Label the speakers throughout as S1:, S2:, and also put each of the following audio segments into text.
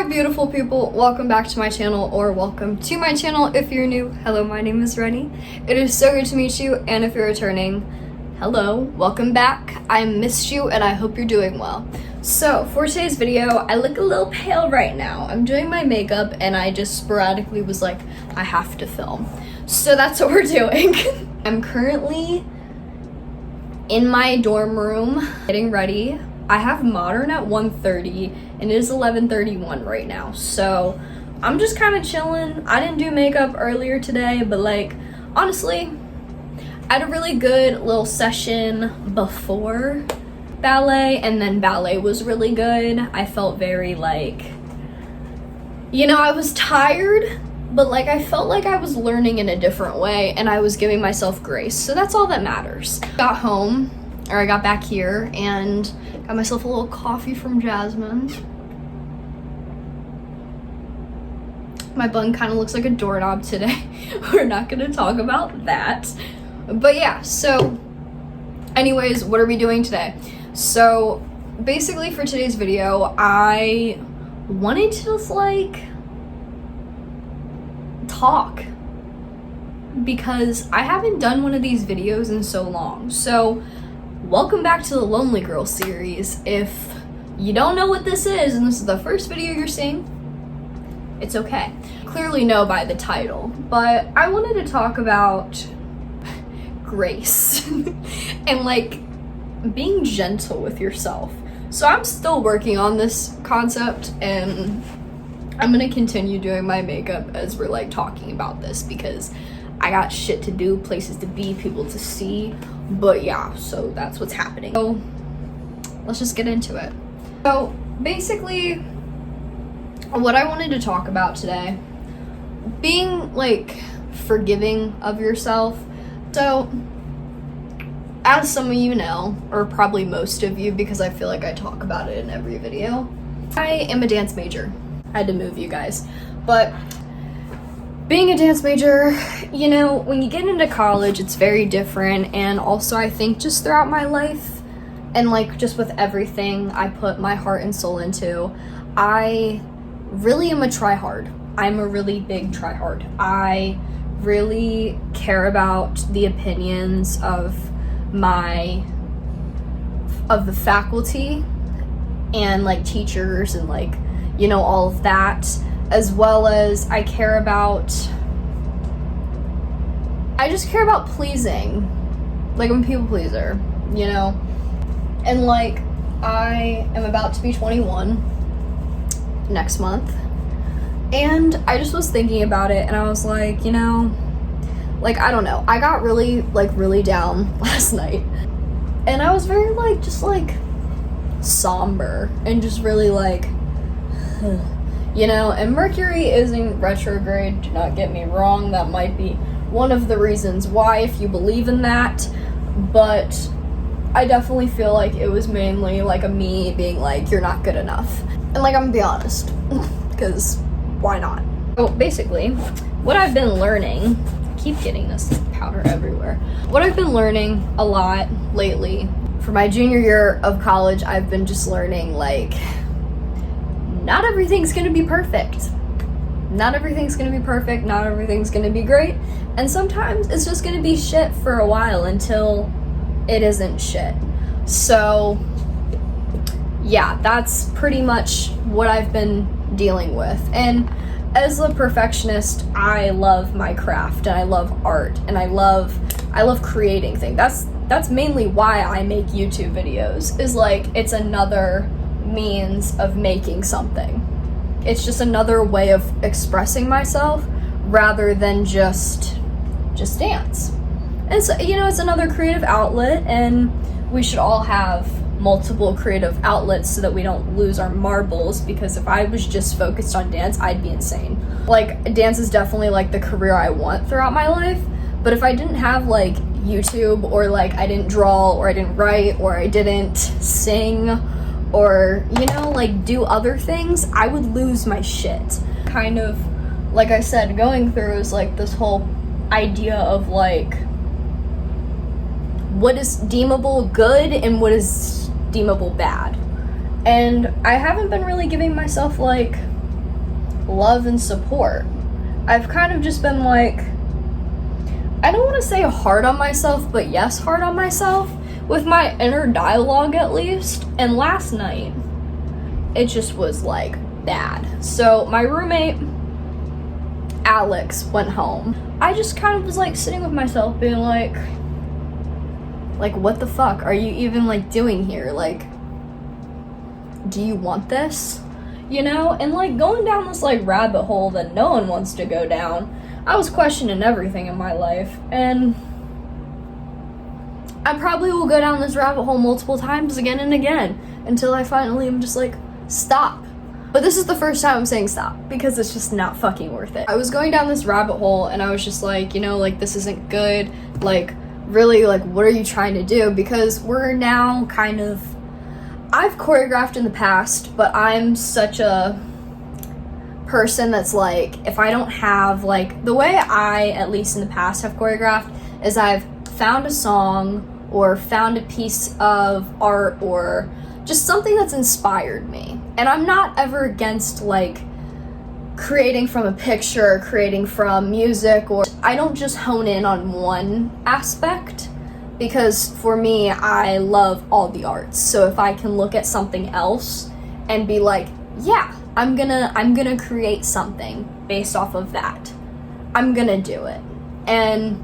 S1: Hi beautiful people, welcome back to my channel, or welcome to my channel if you're new. Hello, my name is Rennie. It is so good to meet you, and if you're returning, hello, welcome back. I missed you and I hope you're doing well. So for today's video, I look a little pale right now. I'm doing my makeup and I just sporadically was like, I have to film. So that's what we're doing. I'm currently in my dorm room getting ready. I have modern at 1:30 and it is 11:31 right now. So I'm just kind of chilling. I didn't do makeup earlier today, but like honestly, I had a really good little session before ballet, and then ballet was really good. I felt very like, I was tired, but like I felt like I was learning in a different way and I was giving myself grace. So that's all that matters. I got back here and got myself a little coffee from Jasmine's. My bun kind of looks like a doorknob today. We're not gonna talk about that. But yeah, so anyways, what are we doing today? So basically for today's video, I wanted to just like talk because I haven't done one of these videos in so long. So welcome back to the Lonely Girl series. If you don't know what this is and this is the first video you're seeing, it's okay. Clearly know by the title, but I wanted to talk about grace and like being gentle with yourself. So I'm still working on this concept and I'm gonna continue doing my makeup as we're like talking about this because I got shit to do, places to be, people to see. But yeah, so that's what's happening. So let's just get into it. So basically what I wanted to talk about today, being like forgiving of yourself. So as some of you know, or probably most of you, because I feel like I talk about it in every video, I am a dance major. I had to move you guys. But being a dance major, when you get into college, it's very different. And also I think just throughout my life and like just with everything I put my heart and soul into, I really am a tryhard. I'm a really big tryhard. I really care about the opinions of the faculty and like teachers and like, all of that, as well as I just care about pleasing. Like I'm a people pleaser, and like I am about to be 21 next month, and I just was thinking about it and I was like, like I don't know, I got really down last night and I was very like just like somber and just really like and Mercury is in retrograde, do not get me wrong, that might be one of the reasons why if you believe in that, but I definitely feel like it was mainly like a me being like, you're not good enough. And like I'm gonna be honest, because why not? So basically what I've been learning, I keep getting this powder everywhere, what I've been learning a lot lately for my junior year of college, I've been just learning like not everything's gonna be perfect. Not everything's gonna be perfect, not everything's gonna be great, and sometimes it's just gonna be shit for a while until it isn't shit. So yeah, that's pretty much what I've been dealing with. And as a perfectionist, I love my craft and I love art and I love creating things. That's mainly why I make YouTube videos, is like it's another means of making something. It's just another way of expressing myself rather than just dance. And so, it's another creative outlet, and we should all have multiple creative outlets so that we don't lose our marbles, because if I was just focused on dance, I'd be insane. Like dance is definitely like the career I want throughout my life, but if I didn't have like YouTube, or like I didn't draw, or I didn't write, or I didn't sing, or like do other things, I would lose my shit. Kind of like I said, going through is like this whole idea of like what is deemable good and what is deemable bad. And I haven't been really giving myself like love and support. I've kind of just been like, I don't want to say hard on myself, but yes, hard on myself with my inner dialogue at least. And last night, it just was like bad. So my roommate, Alex, went home. I just kind of was like sitting with myself being like, what the fuck are you even like doing here? Like, do you want this? You know? And like going down this like rabbit hole that no one wants to go down. I was questioning everything in my life, and I probably will go down this rabbit hole multiple times again and again until I finally am just like, stop. But this is the first time I'm saying stop because it's just not fucking worth it. I was going down this rabbit hole and I was just like, you know, like this isn't good. Like, really, like what are you trying to do? Because we're now kind of, I've choreographed in the past, but I'm such a person that's like, if I don't have like, the way I, at least in the past, have choreographed is I've found a song or found a piece of art or just something that's inspired me. And I'm not ever against like creating from a picture or creating from music, or I don't just hone in on one aspect, because for me, I love all the arts. So if I can look at something else and be like, yeah, I'm gonna create something based off of that, I'm gonna do it. And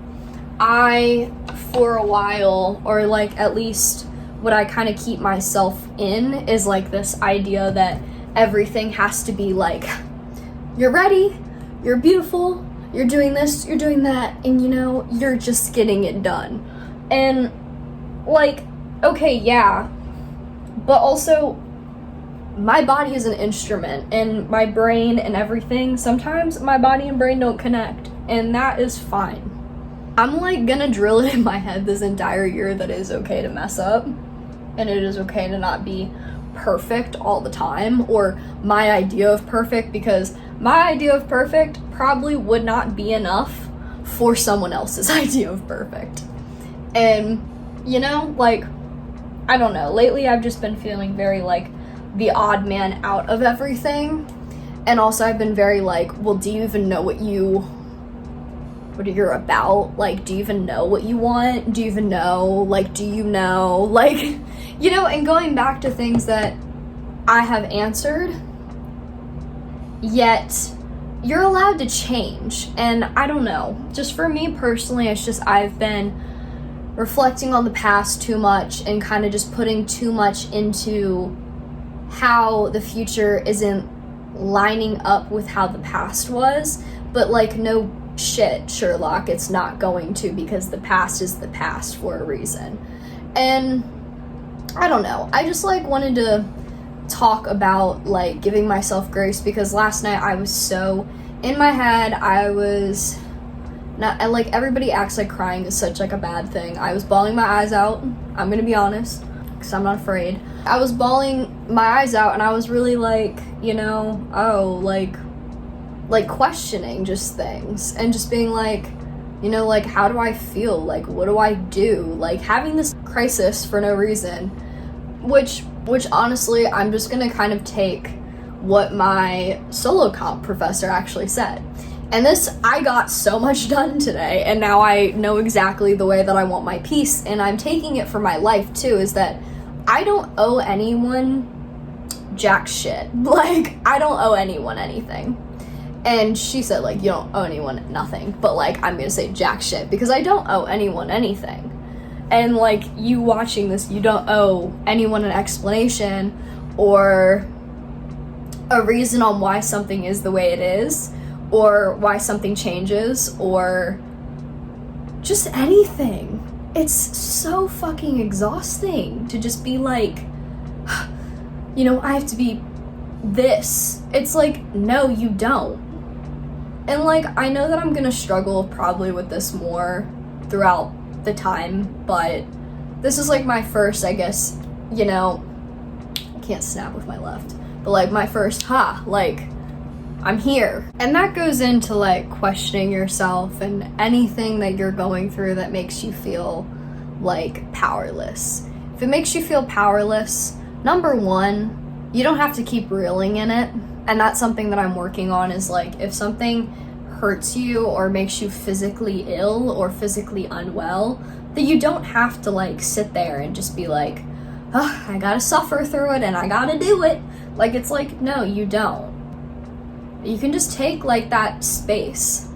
S1: I, for a while, or like at least what I kind of keep myself in is like this idea that everything has to be like, you're ready, you're beautiful, you're doing this, you're doing that, and you know, you're just getting it done. And like, okay, yeah, but also my body is an instrument, and my brain and everything, sometimes my body and brain don't connect, and that is fine. I'm like gonna drill it in my head this entire year that it is okay to mess up, and it is okay to not be perfect all the time, or my idea of perfect, because my idea of perfect probably would not be enough for someone else's idea of perfect. And, you know, like, I don't know, lately I've just been feeling very like the odd man out of everything, and also I've been very like, well, do you even know what you're about? Like, do you even know what you want? Do you even know? Like, do you know? Like, you know, and going back to things that I have answered, yet you're allowed to change. And I don't know, just for me personally, it's just I've been reflecting on the past too much and kind of just putting too much into how the future isn't lining up with how the past was. But like, no shit, Sherlock, it's not going to, because the past is the past for a reason. And I don't know, I just like wanted to talk about like giving myself grace, because last night I was so in my head. I was not, and like everybody acts like crying is such like a bad thing. I was bawling my eyes out, I'm gonna be honest, because I'm not afraid. I was bawling my eyes out, and I was really like, you know, oh, like questioning just things, and just being like, you know, like, how do I feel? Like, what do I do? Like, having this crisis for no reason, which honestly, I'm just gonna kind of take what my solo comp professor actually said. And this, I got so much done today, and now I know exactly the way that I want my piece, and I'm taking it for my life too, is that I don't owe anyone jack shit. Like, I don't owe anyone anything. And she said, like, you don't owe anyone nothing, but like, I'm gonna say jack shit, because I don't owe anyone anything. And like, you watching this, you don't owe anyone an explanation or a reason on why something is the way it is, or why something changes, or just anything. It's so fucking exhausting to just be like, you know, I have to be this. It's like, no, you don't. And like, I know that I'm gonna struggle probably with this more throughout the time, but this is like my first, I guess, you know, I can't snap with my left, but like my first, like, I'm here. And that goes into like questioning yourself and anything that you're going through that makes you feel like powerless. If it makes you feel powerless, number one, you don't have to keep reeling in it. And that's something that I'm working on, is like, if something hurts you or makes you physically ill or physically unwell, then you don't have to like sit there and just be like, oh, I gotta suffer through it and I gotta do it. Like, it's like, no, you don't. You can just take like that space,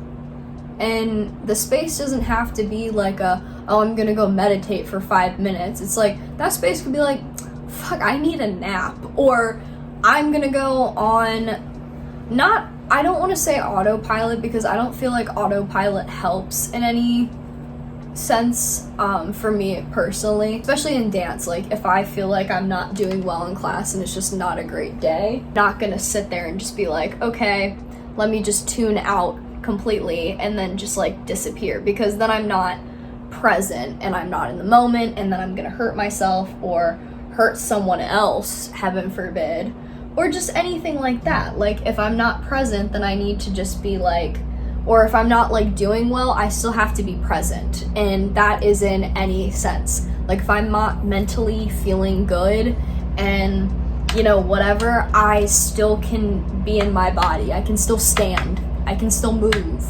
S1: and the space doesn't have to be like I'm gonna go meditate for 5 minutes. It's like, that space could be like, fuck, I need a nap, or I'm gonna go on, I don't want to say autopilot, because I don't feel like autopilot helps in any sense, for me personally, especially in dance. Like, if I feel like I'm not doing well in class and it's just not a great day, I'm not gonna sit there and just be like, okay, let me just tune out completely and then just like disappear, because then I'm not present and I'm not in the moment, and then I'm gonna hurt myself or hurt someone else, heaven forbid, or just anything like that. Like, if I'm not present, then I need to just be like, or if I'm not like doing well, I still have to be present. And that is in any sense. Like, if I'm not mentally feeling good and, you know, whatever, I still can be in my body. I can still stand. I can still move.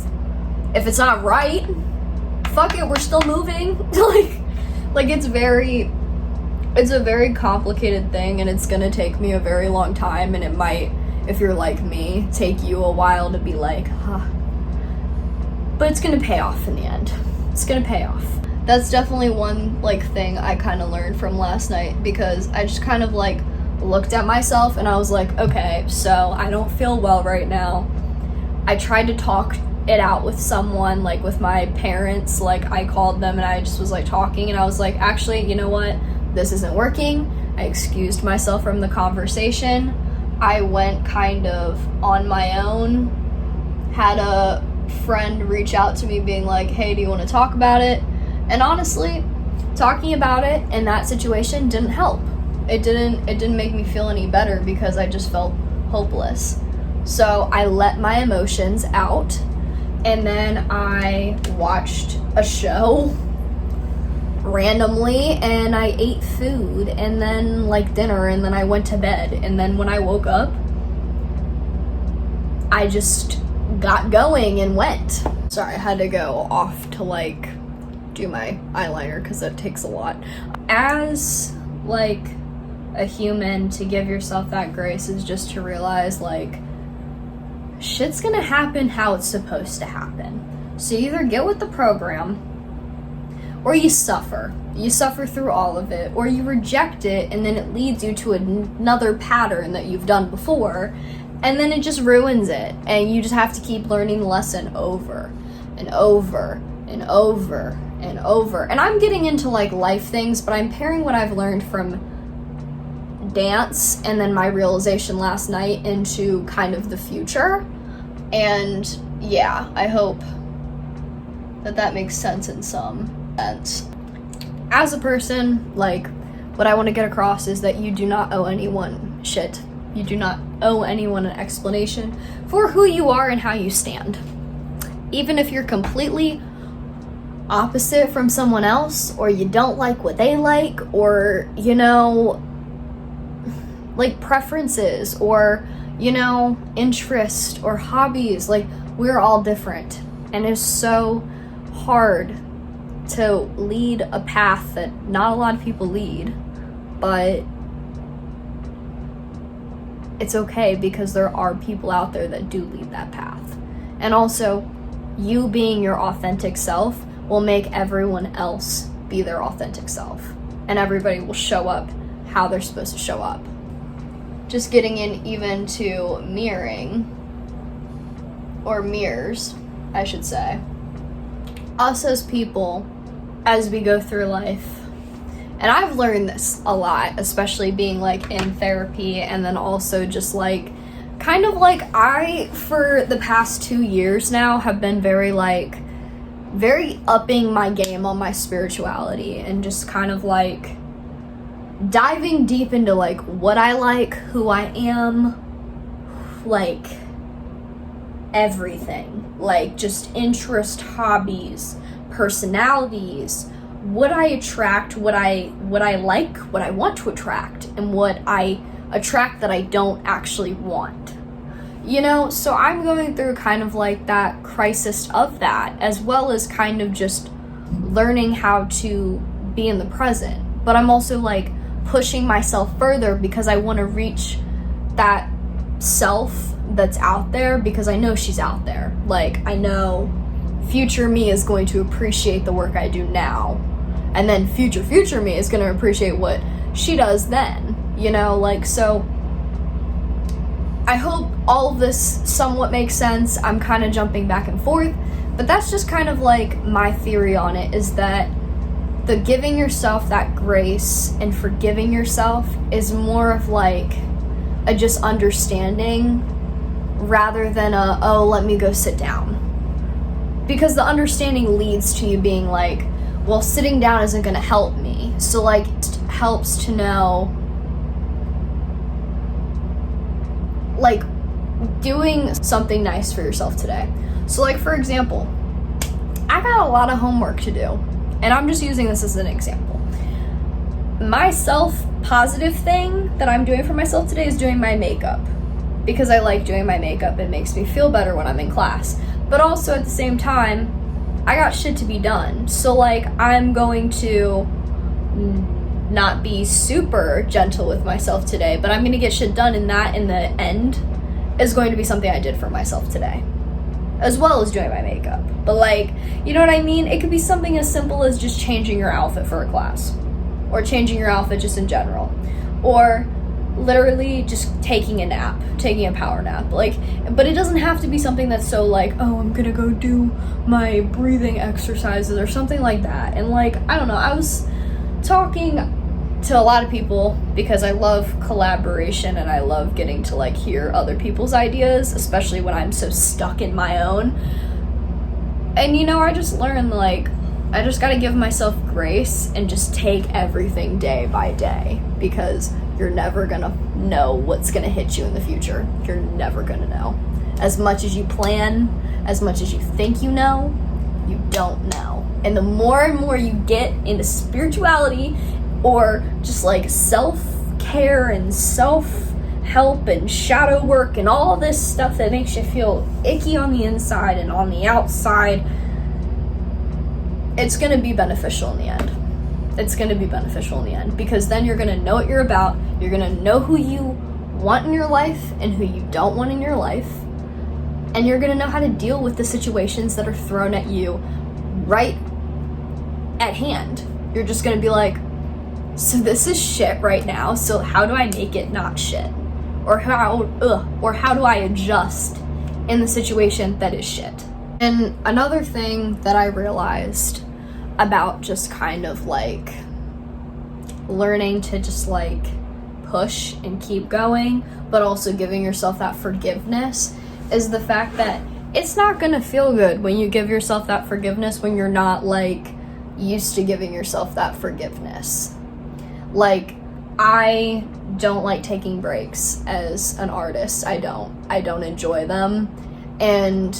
S1: If it's not right, fuck it, we're still moving. like it's a very complicated thing, and it's gonna take me a very long time, and it might, if you're like me, take you a while to be like, huh. But it's gonna pay off in the end. It's gonna pay off. That's definitely one like thing I kind of learned from last night, because I just kind of like looked at myself and I was like, okay, so I don't feel well right now. I tried to talk it out with someone, like with my parents. Like, I called them and I just was like talking, and I was like, actually, you know what? This isn't working. I excused myself from the conversation. I went kind of on my own, had a friend reach out to me being like, hey, do you want to talk about it? And honestly, talking about it in that situation didn't help. It didn't make me feel any better, because I just felt hopeless. So I let my emotions out, and then I watched a show randomly, and I ate food, and then like dinner, and then I went to bed. And then when I woke up, I just got going and went. Sorry, I had to go off to like do my eyeliner, because that takes a lot. As like a human, to give yourself that grace is just to realize like, shit's gonna happen how it's supposed to happen. So you either get with the program, or you suffer. You suffer through all of it, or you reject it, and then it leads you to another pattern that you've done before, and then it just ruins it, and you just have to keep learning the lesson over and over and over and over. And I'm getting into like life things, but I'm pairing what I've learned from dance and then my realization last night into kind of the future. And yeah, I hope that makes sense in some sense. As a person, like, what I want to get across is that you do not owe anyone shit. You do not owe anyone an explanation for who you are and how you stand. Even if you're completely opposite from someone else, or you don't like what they like, or, you know, like preferences, or, you know, interest or hobbies, like, we're all different. And it's so hard to lead a path that not a lot of people lead, but it's okay, because there are people out there that do lead that path. And also, you being your authentic self will make everyone else be their authentic self, and everybody will show up how they're supposed to show up. Just getting in even to mirroring, or mirrors, I should say. Us as people, as we go through life, and I've learned this a lot, especially being like in therapy, and then also just like, kind of like, I, for the past 2 years now, have been very upping my game on my spirituality, and just kind of like diving deep into like what I like, who I am, like everything, like just interest, hobbies, personalities, what I attract, what I like, what I want to attract, and what I a track that I don't actually want. You know, so I'm going through kind of like that crisis of that, as well as kind of just learning how to be in the present. But I'm also like pushing myself further because I want to reach that self that's out there, because I know she's out there. Like, I know future me is going to appreciate the work I do now, and then future me is going to appreciate what she does then, you know, like, so I hope all of this somewhat makes sense. I'm kind of jumping back and forth, but that's just kind of like my theory on it, is that the giving yourself that grace and forgiving yourself is more of like a just understanding rather than a, oh, let me go sit down. Because the understanding leads to you being like, well, sitting down isn't going to help me. So like it helps to know, like, doing something nice for yourself today. So like, for example, I got a lot of homework to do, and I'm just using this as an example. My self-positive thing that I'm doing for myself today is doing my makeup, because I like doing my makeup. It makes me feel better when I'm in class. But also at the same time, I got shit to be done. So like, I'm going to not be super gentle with myself today, but I'm gonna get shit done, and that in the end is going to be something I did for myself today, as well as doing my makeup. But like, you know what I mean? It could be something as simple as just changing your outfit for a class, or changing your outfit just in general, or literally just taking a power nap. Like, but it doesn't have to be something that's so like, oh, I'm gonna go do my breathing exercises or something like that. And like, I don't know, I was talking to a lot of people because I love collaboration and I love getting to like hear other people's ideas, especially when I'm so stuck in my own. And you know, I just learned like, I just gotta give myself grace and just take everything day by day, because you're never gonna know what's gonna hit you in the future. You're never gonna know. As much as you plan, as much as you think you know, you don't know. And the more and more you get into spirituality, or just like self-care and self-help and shadow work and all this stuff that makes you feel icky on the inside and on the outside, it's gonna be beneficial in the end. It's gonna be beneficial in the end, because then you're gonna know what you're about, you're gonna know who you want in your life and who you don't want in your life, and you're gonna know how to deal with the situations that are thrown at you right at hand. You're just gonna be like, so this is shit right now, so how do I make it not shit? Or how do I adjust in the situation that is shit? And another thing that I realized about just kind of like learning to just like push and keep going, but also giving yourself that forgiveness, is the fact that it's not gonna feel good when you give yourself that forgiveness when you're not like used to giving yourself that forgiveness. Like, I don't like taking breaks as an artist. I don't enjoy them. And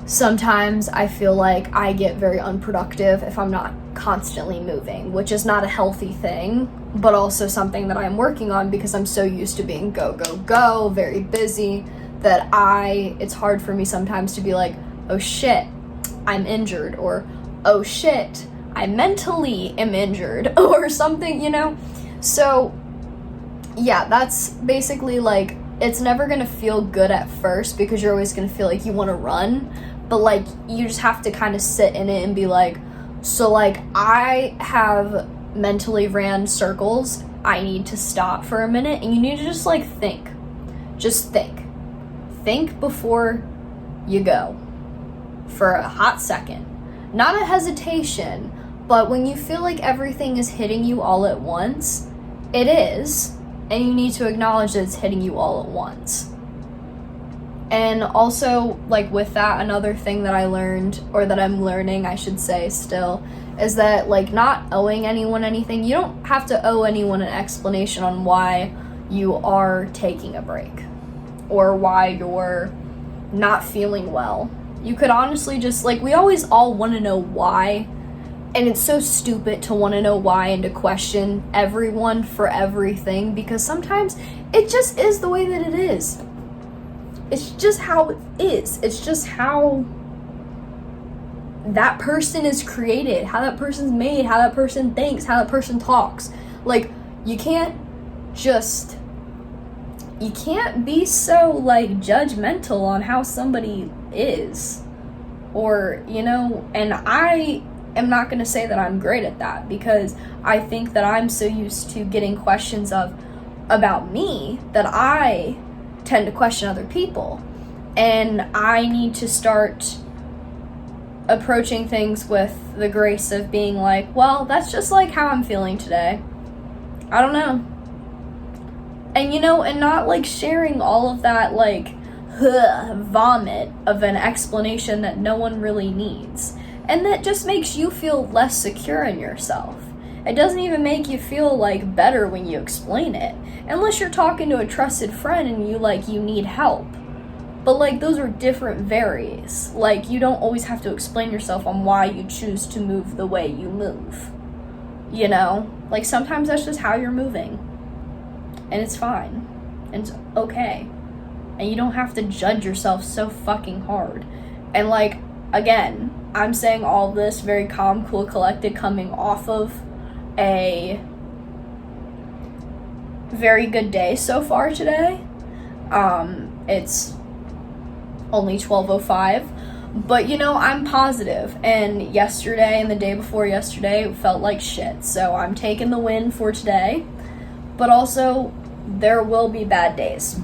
S1: sometimes I feel like I get very unproductive if I'm not constantly moving, which is not a healthy thing, but also something that I'm working on, because I'm so used to being go, go, go, very busy, that it's hard for me sometimes to be like, oh shit, I'm injured, or oh shit, I mentally am injured, or something, you know? So yeah, that's basically like, it's never gonna feel good at first, because you're always gonna feel like you wanna run, but like, you just have to kind of sit in it and be like, so like, I have mentally ran circles, I need to stop for a minute, and you need to just like think. Just think. Think before you go for a hot second. Not a hesitation, but when you feel like everything is hitting you all at once, it is, and you need to acknowledge that it's hitting you all at once. And also, like, with that, another thing that I learned, or that I'm learning, I should say still, is that, like, not owing anyone anything. You don't have to owe anyone an explanation on why you are taking a break, or why you're not feeling well. You could honestly just, like, we always all want to know why And it's so stupid to want to know why and to question everyone for everything, because sometimes it just is the way that it is. It's just how it is. It's just how that person is created, how that person's made, how that person thinks, how that person talks. Like, you can't be so, like, judgmental on how somebody is. Or, you know, and I am not going to say that I'm great at that, because I think that I'm so used to getting questions about me that I tend to question other people. And I need to start approaching things with the grace of being like, well, that's just like how I'm feeling today. I don't know. And, you know, and not like sharing all of that, like, vomit of an explanation that no one really needs. And that just makes you feel less secure in yourself. It doesn't even make you feel, like, better when you explain it. Unless you're talking to a trusted friend and you need help. But, like, those are different varies. Like, you don't always have to explain yourself on why you choose to move the way you move. You know? Like, sometimes that's just how you're moving. And it's fine. And it's okay. And you don't have to judge yourself so fucking hard. And, like, again, I'm saying all this very calm, cool, collected, coming off of a very good day so far today. It's only 12:05, but, you know, I'm positive. And yesterday and the day before yesterday felt like shit. So I'm taking the win for today. But also, there will be bad days.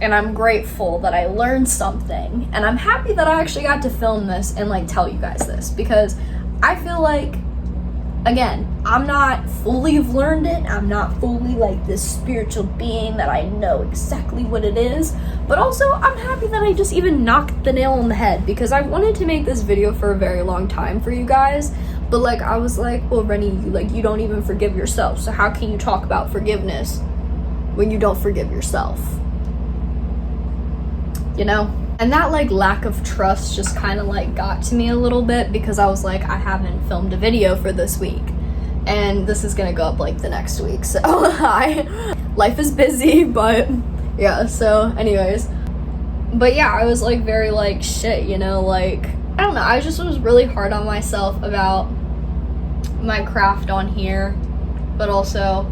S1: And I'm grateful that I learned something. And I'm happy that I actually got to film this and, like, tell you guys this. Because I feel like, again, I'm not fully have learned it. I'm not fully, like, this spiritual being that I know exactly what it is. But also, I'm happy that I just even knocked the nail on the head. Because I wanted to make this video for a very long time for you guys. But, like, I was like, well, Rennie, you don't even forgive yourself. So how can you talk about forgiveness when you don't forgive yourself? You know? And that, like, lack of trust just kind of, like, got to me a little bit, because I was like, I haven't filmed a video for this week. And this is gonna go up, like, the next week. So, life is busy, but, yeah, so, anyways. But, yeah, I was, like, very, like, shit, you know, like, I don't know, I just was really hard on myself about my craft on here, but also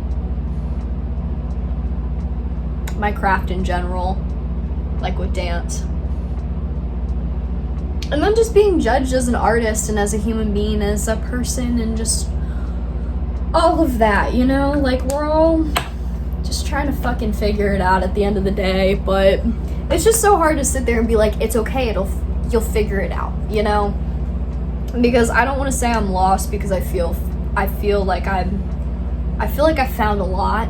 S1: my craft in general. Like with dance. And then just being judged as an artist and as a human being, as a person, and just all of that, you know? Like, we're all just trying to fucking figure it out at the end of the day, but it's just so hard to sit there and be like, it's okay, you'll figure it out, you know? Because I don't want to say I'm lost, because I feel like I found a lot,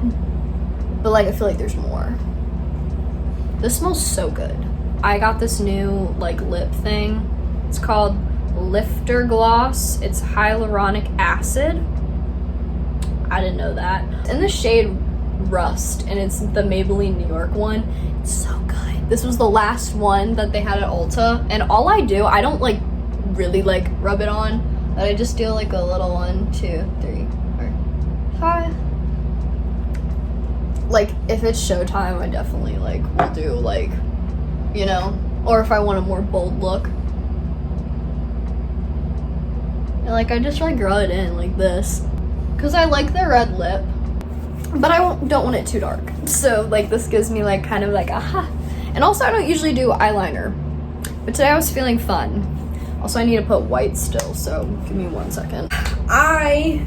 S1: but, like, I feel like there's more. This smells so good. I got this new, like, lip thing. It's called Lifter Gloss. It's hyaluronic acid. I didn't know that. It's in the shade Rust, and it's the Maybelline New York one. It's so good. This was the last one that they had at Ulta, and all I do, I don't, like, really, like, rub it on, but I just do, like, a little 1, 2, 3, 4, 5. Like, if it's showtime, I definitely, like, will do, like, you know, or if I want a more bold look. And, like, I just, like, draw it in like this. Because I like the red lip, but I don't want it too dark. So, like, this gives me, like, kind of, like, aha. And also, I don't usually do eyeliner. But today I was feeling fun. Also, I need to put white still, so give me 1 second. I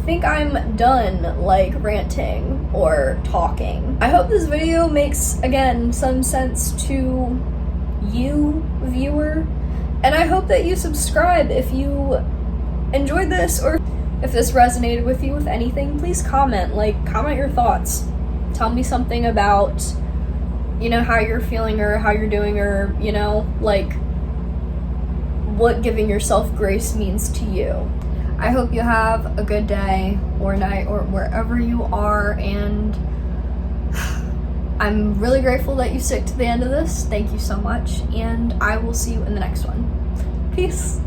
S1: think I'm done, like, ranting or talking. I hope this video makes, again, some sense to you, viewer, and I hope that you subscribe if you enjoyed this, or if this resonated with you with anything. Please comment your thoughts. Tell me something about, you know, how you're feeling or how you're doing, or, you know, like, what giving yourself grace means to you. I hope you have a good day or night or wherever you are, and I'm really grateful that you stick to the end of this. Thank you so much, and I will see you in the next one. Peace.